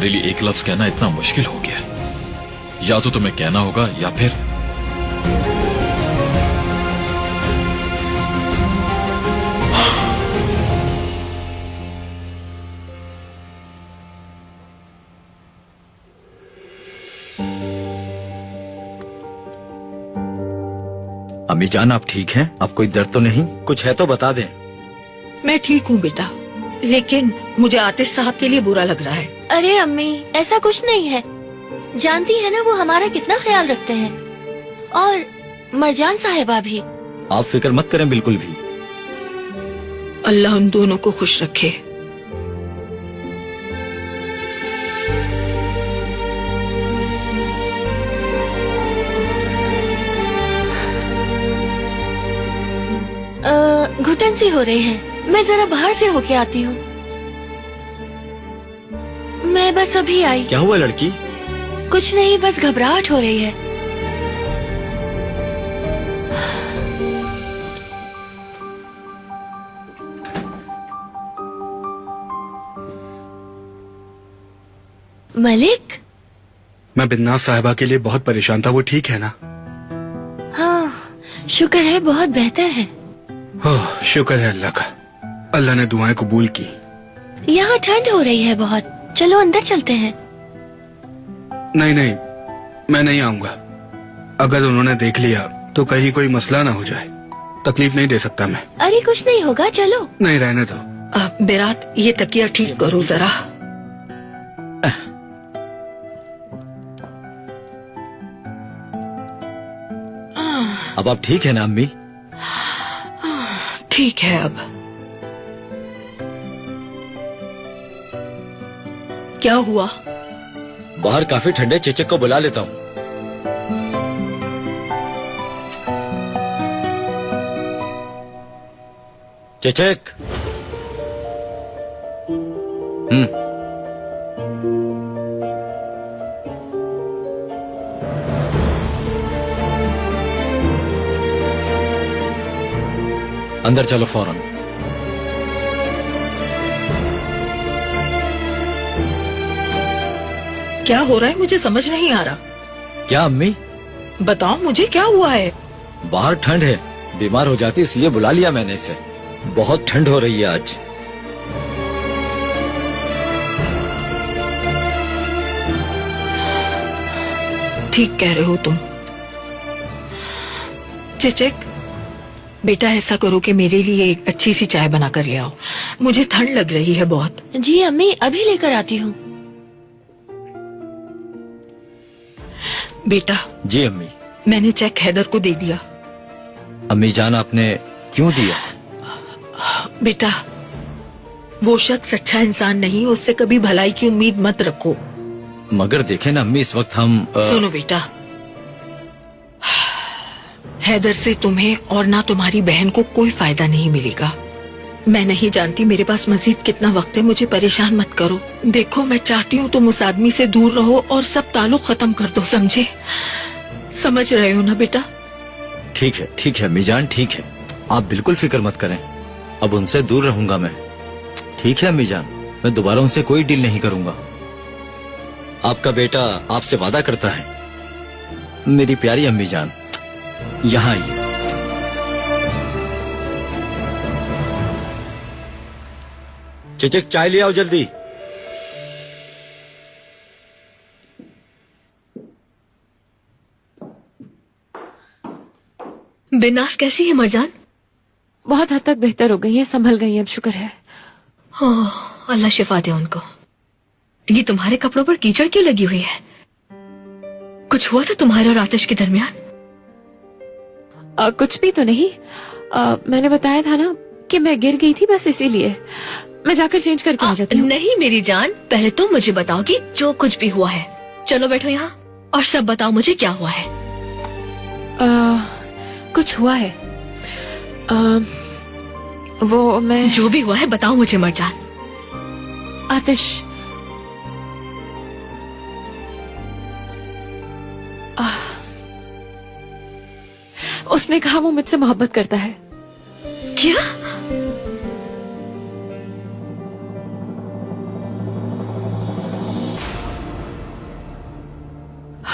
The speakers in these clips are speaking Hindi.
तुम्हारे लिए एक लफ्ज कहना इतना मुश्किल हो गया। या तो तुम्हें कहना होगा या फिर अम्मी जान, आप ठीक हैं? आप कोई दर्द तो नहीं? कुछ है तो बता दें। मैं ठीक हूँ बेटा, लेकिन मुझे आतिश साहब के लिए बुरा लग रहा है। अरे अम्मी, ऐसा कुछ नहीं है। जानती है ना वो हमारा कितना ख्याल रखते हैं, और मरजान साहिबा भी। आप फिक्र मत करें बिल्कुल भी। अल्लाह उन दोनों को खुश रखे। घुटन सी हो रही है, मैं जरा बाहर से होके आती हूँ। मैं बस अभी आई। क्या हुआ लड़की? कुछ नहीं, बस घबराहट हो रही है। मलिक, मैं बिन्नास साहिबा के लिए बहुत परेशान था। वो ठीक है ना? हाँ शुक्र है, बहुत बेहतर है। ओह शुक्र है अल्लाह का। अल्लाह ने दुआएं कबूल की। यहाँ ठंड हो रही है बहुत, चलो अंदर चलते हैं। नहीं नहीं, मैं नहीं आऊंगा। अगर उन्होंने देख लिया तो कहीं कोई मसला ना हो जाए। तकलीफ नहीं दे सकता मैं। अरे कुछ नहीं होगा, चलो। नहीं, रहने दो। बेरात, ये तकिया ठीक करो जरा। अब आप ठीक है ना अम्मी? ठीक है अब। क्या हुआ? बाहर काफी ठंडे, चेचक को बुला लेता हूँ। चेचक। अंदर चलो फौरन। क्या हो रहा है, मुझे समझ नहीं आ रहा। क्या अम्मी? बताओ मुझे, क्या हुआ है? बाहर ठंड है, बीमार हो जाती इसलिए बुला लिया मैंने इसे। बहुत ठंड हो रही है आज। ठीक कह रहे हो तुम। चिचक बेटा, ऐसा करो कि मेरे लिए एक अच्छी सी चाय बना कर ले आओ। मुझे ठंड लग रही है बहुत। जी अम्मी, अभी लेकर आती हूँ। बेटा। जी अम्मी। मैंने चेक हैदर को दे दिया। अम्मी जान, आपने क्यों दिया? बेटा, वो शख्स अच्छा इंसान नहीं, उससे कभी भलाई की उम्मीद मत रखो। मगर देखें ना अम्मी, इस वक्त हम सुनो बेटा, हैदर से तुम्हें और ना तुम्हारी बहन को कोई फायदा नहीं मिलेगा। मैं नहीं जानती मेरे पास मजीद कितना वक्त है, मुझे परेशान मत करो। देखो, मैं चाहती हूँ तुम उस आदमी से दूर रहो और सब ताल्लुक खत्म कर दो, समझे? समझ रहे हो ना बेटा? ठीक है अम्मी जान, ठीक है। आप बिल्कुल फिक्र मत करें, अब उनसे दूर रहूंगा मैं। ठीक है अम्मी जान, मैं दोबारा उनसे कोई डील नहीं करूंगा। आपका बेटा आपसे वादा करता है। मेरी प्यारी अम्मी जान, यहाँ आइए। चिचक, चाय ले आओ जल्दी। बिन्नास कैसी है मरजान? बहुत हद तक बेहतर हो गई है, संभल गई है, अब शुक्र है। अल्लाह शिफा दे उनको। ये तुम्हारे कपड़ों पर कीचड़ क्यों लगी हुई है? कुछ हुआ था तुम्हारे और आतिश के दरमियान? कुछ भी तो नहीं। मैंने बताया था ना कि मैं गिर गई थी, बस इसीलिए। मैं जाकर चेंज करके आ जाती हूँ। नहीं मेरी जान, पहले तुम मुझे बताओ कि जो कुछ भी हुआ है। चलो बैठो यहाँ और सब बताओ मुझे क्या हुआ है। कुछ हुआ है। वो मैं जो भी हुआ है बताओ मुझे मरजान। आतिश, उसने कहा वो मुझसे मोहब्बत करता है। क्या?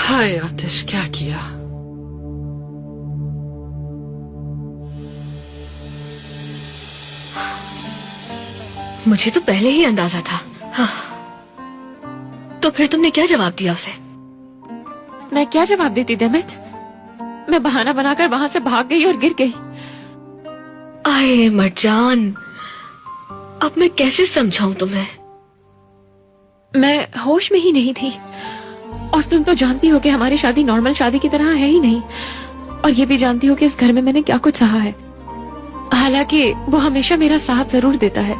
हाय आतिश, क्या किया? मुझे तो पहले ही अंदाजा था। हाँ। तो फिर तुमने क्या जवाब दिया उसे? मैं क्या जवाब देती देमित? मैं बहाना बनाकर वहां से भाग गई और गिर गई। आए मरजान, अब मैं कैसे समझाऊं तुम्हें? मैं होश में ही नहीं थी। और तुम तो जानती हो कि हमारी शादी नॉर्मल शादी की तरह है ही नहीं। और ये भी जानती हो कि इस घर में मैंने क्या कुछ सहा है। हालांकि वो हमेशा मेरा साथ जरूर देता है,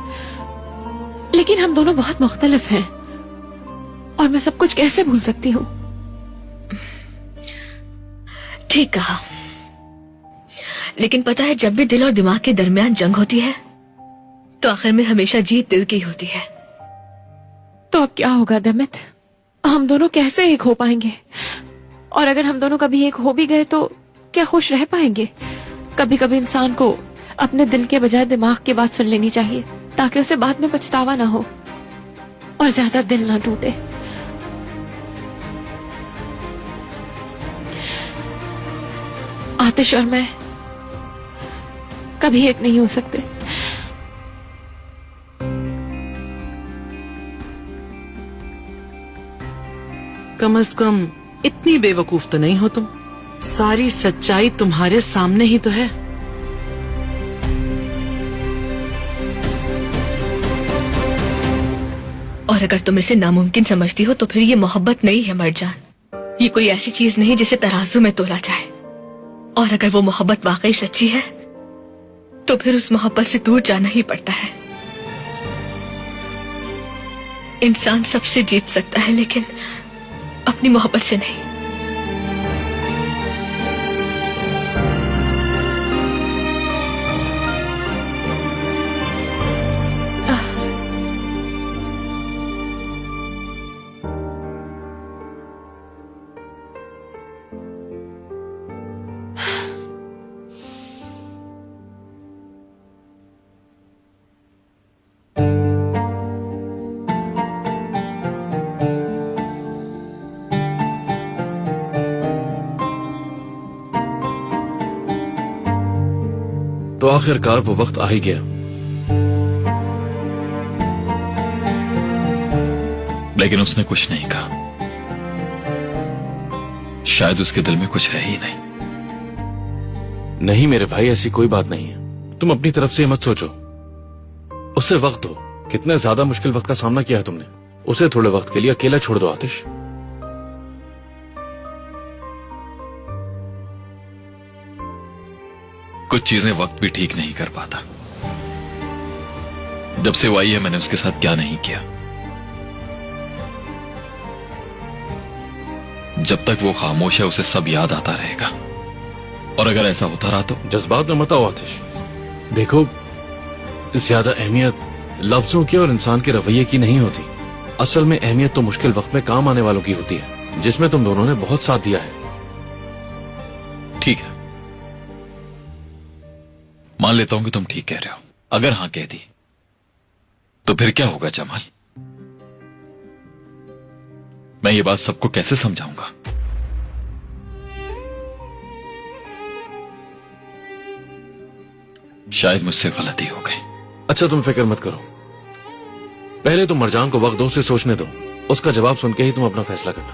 लेकिन हम दोनों बहुत मुख्तलिफ हैं। और मैं सब कुछ कैसे भूल सकती हूँ? ठीक कहा। लेकिन पता है, जब भी दिल और दिमाग के दरमियान जंग होती है तो आखिर में हमेशा जीत दिल की होती है। तो अब क्या होगा देमित? हम दोनों कैसे एक हो पाएंगे? और अगर हम दोनों कभी एक हो भी गए तो क्या खुश रह पाएंगे? कभी कभी इंसान को अपने दिल के बजाय दिमाग की बात सुन लेनी चाहिए, ताकि उसे बाद में पछतावा ना हो और ज्यादा दिल ना टूटे। आतिश और मैं कभी एक नहीं हो सकते। कम से कम इतनी बेवकूफ तो नहीं हो तुम। सारी सच्चाई तुम्हारे सामने ही तो है। और अगर तुम इसे नामुमकिन समझती हो तो फिर ये मोहब्बत नहीं है मरजान। ये कोई ऐसी चीज नहीं जिसे तराजू में तोला जाए। और अगर वो मोहब्बत वाकई सच्ची है तो फिर उस मोहब्बत से दूर जाना ही पड़ता है। इंसान सबसे जीत सकता है, लेकिन अपनी मोहब्बत से नहीं। तो आखिरकार वो वक्त आ ही गया। लेकिन उसने कुछ नहीं कहा। शायद उसके दिल में कुछ है ही नहीं। नहीं मेरे भाई, ऐसी कोई बात नहीं है। तुम अपनी तरफ से मत सोचो। उसे वक्त दो। कितने ज्यादा मुश्किल वक्त का सामना किया है तुमने। उसे थोड़े वक्त के लिए अकेला छोड़ दो आतिश। कुछ चीजें वक्त भी ठीक नहीं कर पाता। जब से वो आई है, मैंने उसके साथ क्या नहीं किया। जब तक वो खामोश है, उसे सब याद आता रहेगा। और अगर ऐसा होता रहा तो जज्बात में मत आओ आतिश। देखो, ज्यादा अहमियत लफ्जों की और इंसान के रवैये की नहीं होती। असल में अहमियत तो मुश्किल वक्त में काम आने वालों की होती है, जिसमें तुम दोनों ने बहुत साथ दिया है। ठीक है, मान लेता हूं कि तुम ठीक कह रहे हो। अगर हां कह दी तो फिर क्या होगा जमाल? मैं ये बात सबको कैसे समझाऊंगा? शायद मुझसे गलती हो गई। अच्छा, तुम फिक्र मत करो। पहले तुम मरजान को वक्त दो, उसे सोचने दो। उसका जवाब सुन के ही तुम अपना फैसला करना।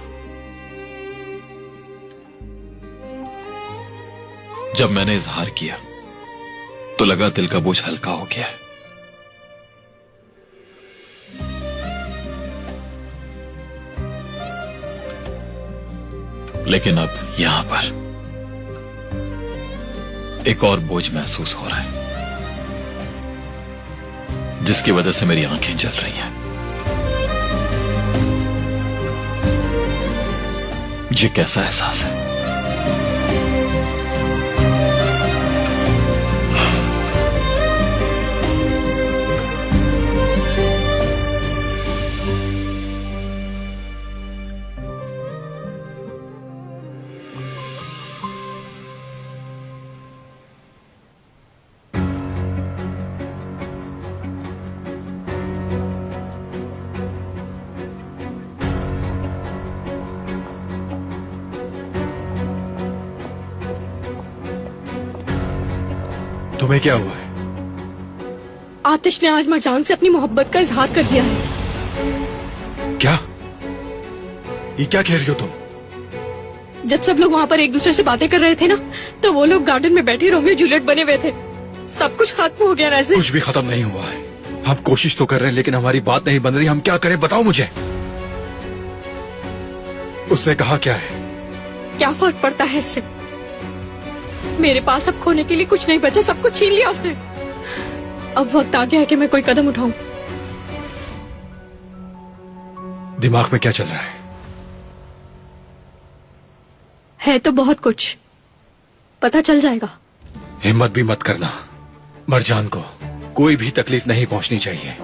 जब मैंने इजहार किया तो लगा दिल का बोझ हल्का हो गया है। लेकिन अब यहां पर एक और बोझ महसूस हो रहा है, जिसकी वजह से मेरी आंखें जल रही हैं। ये कैसा एहसास है? तुम्हें क्या हुआ है? आतिश ने आज मरजान से अपनी मोहब्बत का इजहार कर दिया है। क्या? ये क्या कह रही हो तुम? जब सब लोग वहाँ पर एक दूसरे से बातें कर रहे थे ना, तो वो लोग गार्डन में बैठे रोमियो जूलियट बने हुए थे। सब कुछ खत्म हो गया ना ऐसे। कुछ भी खत्म नहीं हुआ है। हम कोशिश तो कर रहे हैं लेकिन हमारी बात नहीं बन रही। हम क्या करें बताओ मुझे। उसने कहा क्या है? क्या फर्क पड़ता है इससे? मेरे पास अब खोने के लिए कुछ नहीं बचा, सब कुछ छीन लिया उसने। अब वक्त आ गया है कि मैं कोई कदम उठाऊं। दिमाग में क्या चल रहा है तो बहुत कुछ, पता चल जाएगा। हिम्मत भी मत करना। मरजान को कोई भी तकलीफ नहीं पहुंचनी चाहिए।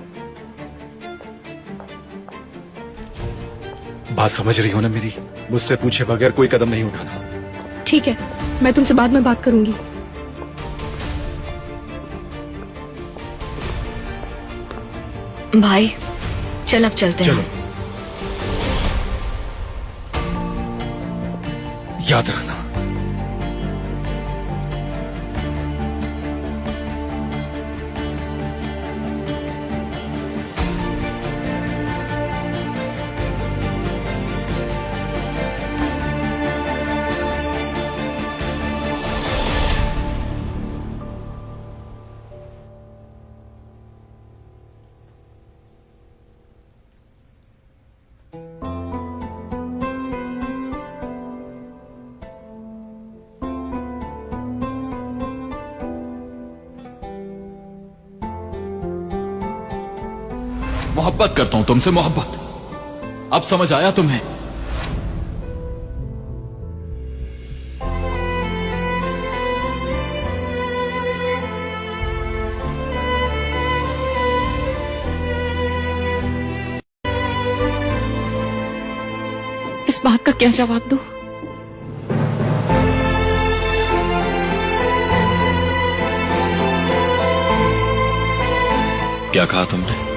बात समझ रही हो ना मेरी? मुझसे पूछे बगैर कोई कदम नहीं उठाना। ठीक है, मैं तुमसे बाद में बात करूंगी। भाई चल अब चलते चलो। हैं। याद रखना। मोहब्बत करता हूं तुमसे, मोहब्बत। अब समझ आया तुम्हें? इस बात का क्या जवाब दूं? क्या कहा तुमने?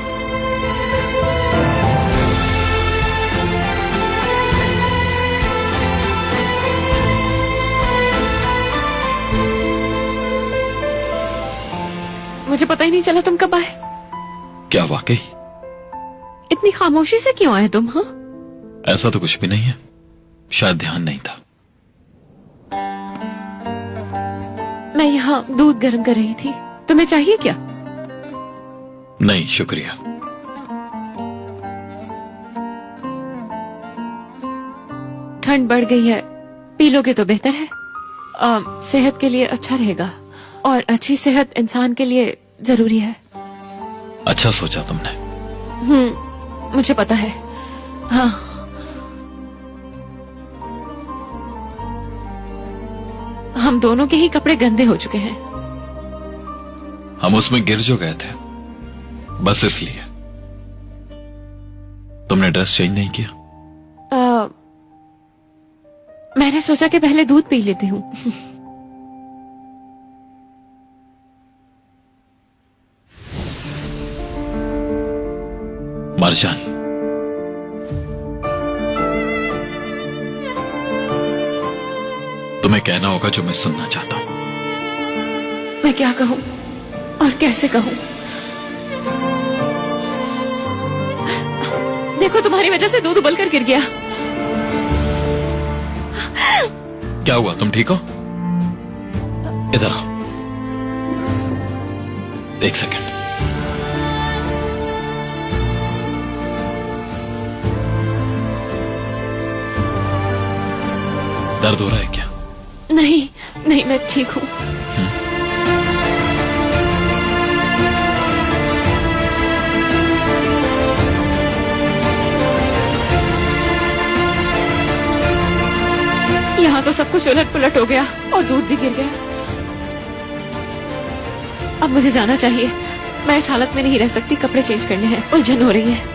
मुझे पता ही नहीं चला तुम कब आए। क्या वाकई? इतनी खामोशी से क्यों आए तुम? हाँ, ऐसा तो कुछ भी नहीं है, शायद ध्यान नहीं था। मैं यहाँ दूध गर्म कर रही थी, तुम्हें चाहिए क्या? नहीं शुक्रिया। ठंड बढ़ गई है, पी लोगे तो बेहतर है। सेहत के लिए अच्छा रहेगा, और अच्छी सेहत इंसान के लिए जरूरी है। अच्छा सोचा तुमने। मुझे पता है। हाँ, हम दोनों के ही कपड़े गंदे हो चुके हैं। हम उसमें गिर जो गए थे, बस इसलिए। तुमने ड्रेस चेंज नहीं किया? मैंने सोचा कि पहले दूध पी लेती हूँ। मरजान, तुम्हें कहना होगा जो मैं सुनना चाहता हूं। मैं क्या कहूँ और कैसे कहूँ? देखो, तुम्हारी वजह से दूध उबल कर गिर गया। क्या हुआ? तुम ठीक हो? इधर आओ, एक सेकंड। दर्द हो रहा है क्या? नहीं नहीं, मैं ठीक हूँ। यहाँ तो सब कुछ उलट पुलट हो गया और दूध भी गिर गया। अब मुझे जाना चाहिए। मैं इस हालत में नहीं रह सकती। कपड़े चेंज करने हैं, उलझन हो रही है।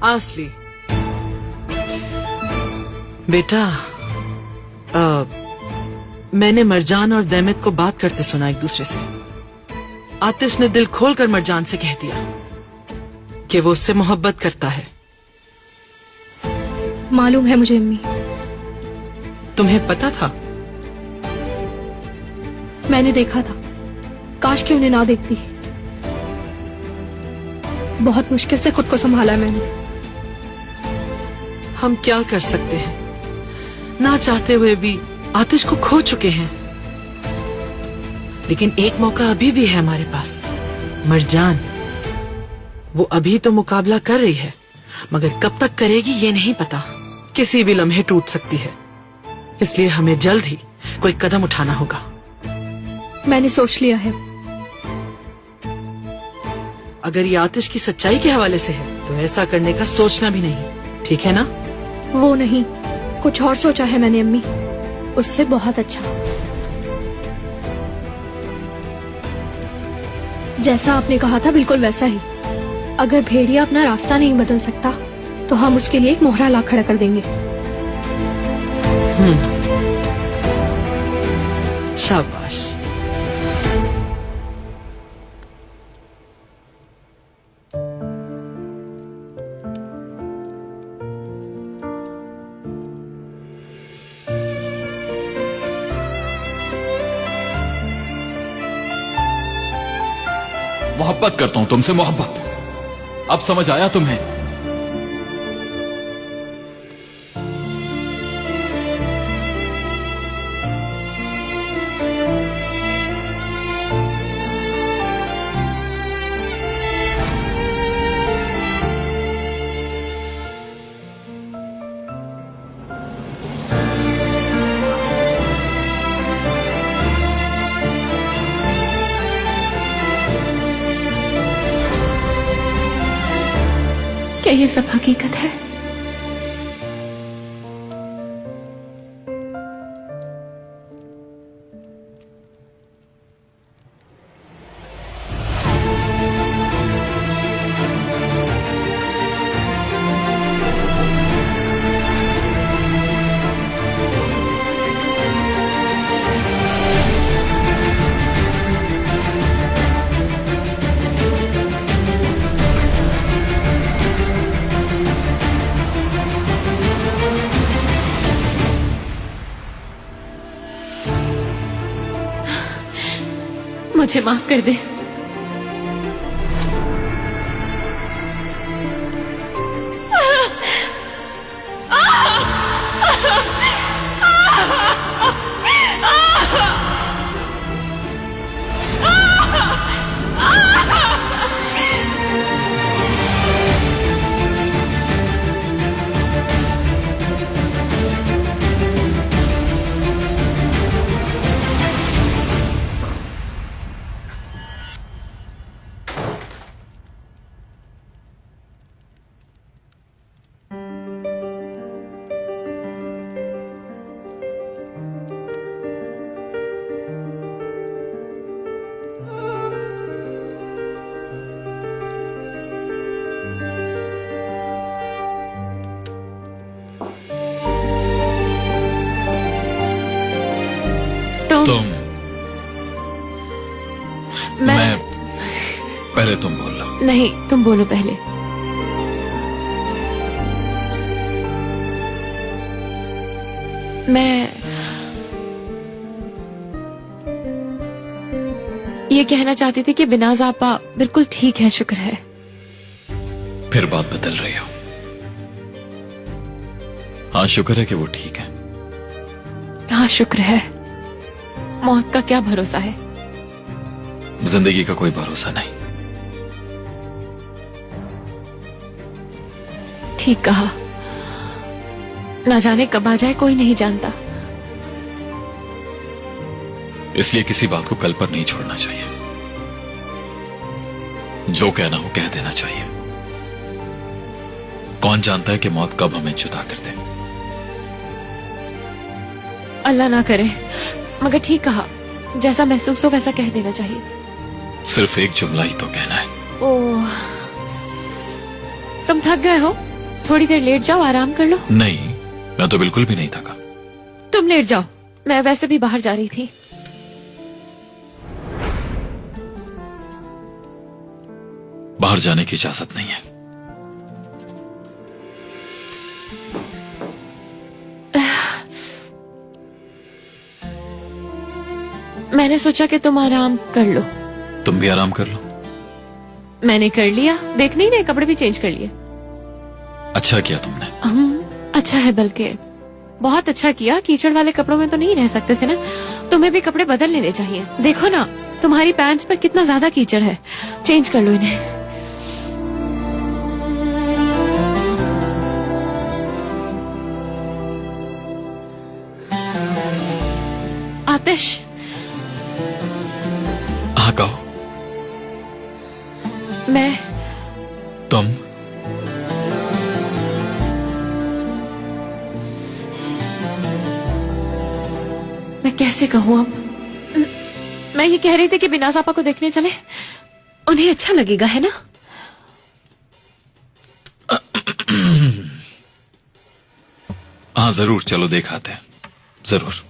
आसली बेटा, मैंने मरजान और दैमित को बात करते सुना एक दूसरे से। आतिश ने दिल खोलकर मरजान से कह दिया कि वो उससे मोहब्बत करता है। मालूम है मुझे अम्मी, तुम्हें पता था? मैंने देखा था। काश कि उन्हें ना देखती। बहुत मुश्किल से खुद को संभाला है मैंने। हम क्या कर सकते हैं, ना चाहते हुए भी आतिश को खो चुके हैं। लेकिन एक मौका अभी भी है हमारे पास। मरजान, वो अभी तो मुकाबला कर रही है, मगर कब तक करेगी ये नहीं पता। किसी भी लम्हे टूट सकती है, इसलिए हमें जल्द ही कोई कदम उठाना होगा। मैंने सोच लिया है। अगर ये आतिश की सच्चाई के हवाले से है तो ऐसा करने का सोचना भी नहीं, ठीक है ना? वो नहीं, कुछ और सोचा है मैंने अम्मी, उससे बहुत अच्छा। जैसा आपने कहा था बिल्कुल वैसा ही। अगर भेड़िया अपना रास्ता नहीं बदल सकता तो हम उसके लिए एक मोहरा ला खड़ा कर देंगे। शाबाश। मोहब्बत करता हूं तुमसे, मोहब्बत। अब समझ आया तुम्हें? क्या ये सब हकीकत है? मुझे माफ कर दे। तुम मैं पहले तुम बोलना। नहीं, तुम बोलो पहले। मैं ये कहना चाहती थी कि बिनाज आपा बिल्कुल ठीक है, शुक्र है। फिर बात बदल रही हो। हाँ, शुक्र है कि वो ठीक है। हाँ, शुक्र है। मौत का क्या भरोसा है? जिंदगी का कोई भरोसा नहीं। ठीक कहा। ना जाने कब आ जाए, कोई नहीं जानता। इसलिए किसी बात को कल पर नहीं छोड़ना चाहिए। जो कहना हो कह देना चाहिए। कौन जानता है कि मौत कब हमें जुदा कर दे। अल्लाह ना करे, मगर ठीक कहा। जैसा महसूस हो वैसा कह देना चाहिए। सिर्फ एक जुमला ही तो कहना है। ओह, तुम थक गए हो? थोड़ी देर लेट जाओ, आराम कर लो। नहीं, मैं तो बिल्कुल भी नहीं थका। तुम लेट जाओ, मैं वैसे भी बाहर जा रही थी। बाहर जाने की इजाजत नहीं है। मैंने सोचा कि तुम आराम कर लो। तुम भी आराम कर लो। मैंने कर लिया, देख नहीं रहे, कपड़े भी चेंज कर लिए। अच्छा किया तुमने। अच्छा है, बल्कि बहुत अच्छा किया। कीचड़ वाले कपड़ों में तो नहीं रह सकते थे ना, तुम्हें भी कपड़े बदल लेने चाहिए। देखो ना, तुम्हारी पैंट्स पर कितना ज्यादा कीचड़ है, चेंज कर लो इन्हें। आतिश, हाँ कहो। मैं तुम कैसे कहूँ अब। मैं ये कह रही थी कि बिना सापा को देखने चले, उन्हें अच्छा लगेगा, है ना? हाँ जरूर, चलो देखाते हैं, जरूर।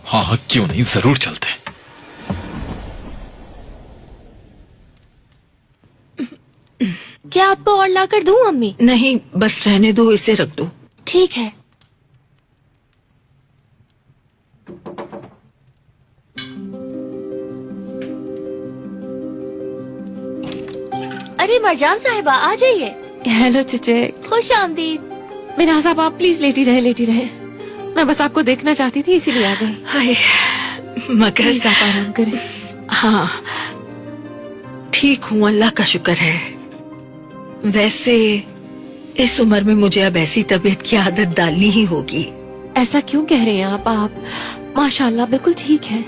हाँ हाँ क्यों नहीं, जरूर चलते हैं। क्या आपको और लाकर दूं अम्मी? नहीं, बस रहने दो, इसे रख दो। ठीक है। अरे मरजान साहिबा, आ जाइए। हेलो चचे। खुश आमदीद। बिना साहब, आप प्लीज लेटी रहे, लेटी रहे। मैं बस आपको देखना चाहती थी, इसीलिए आ गई। हाय, मगर प्लीज आप आराम करें। हाँ ठीक हूँ, अल्लाह का शुक्र है। वैसे इस उम्र में मुझे अब ऐसी तबीयत की आदत डालनी ही होगी। ऐसा क्यों कह रहे हैं आप माशाल्लाह बिल्कुल ठीक है।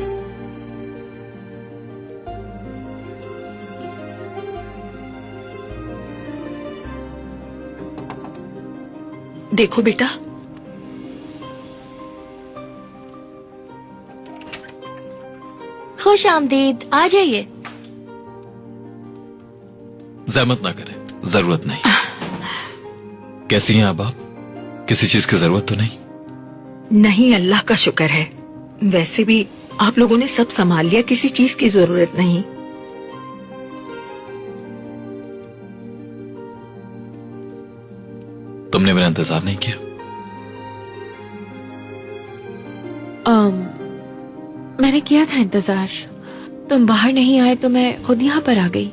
देखो बेटा, खुश आमदीद, आ जाइए। जहमत ना करें, जरूरत नहीं। कैसी हैं अब आप? किसी चीज की जरूरत तो नहीं? नहीं, अल्लाह का शुक्र है। वैसे भी आप लोगों ने सब संभाल लिया, किसी चीज की जरूरत नहीं। तुमने मेरा इंतजार नहीं किया? मैंने किया था इंतजार। तुम बाहर नहीं आए तो मैं खुद यहाँ पर आ गई।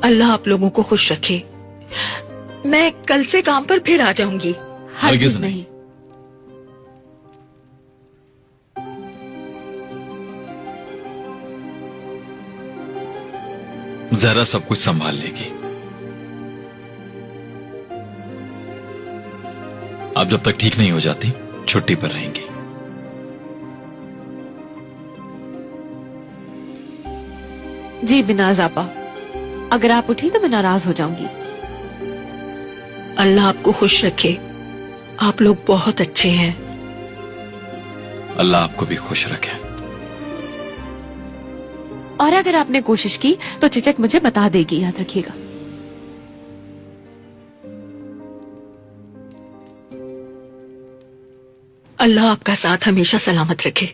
अल्लाह आप लोगों को खुश रखे। मैं कल से काम पर फिर आ जाऊंगी। हरगिज नहीं। जरा सब कुछ संभाल लेगी। आप जब तक ठीक नहीं हो जाती, छुट्टी पर रहेंगी। जी बिनाज आपा, अगर आप उठी तो मैं नाराज हो जाऊंगी। अल्लाह आपको खुश रखे। आप लोग बहुत अच्छे हैं। अल्लाह आपको भी खुश रखे। और अगर आपने कोशिश की तो चिचक मुझे बता देगी, याद रखिएगा। अल्लाह आपका साथ हमेशा सलामत रखे।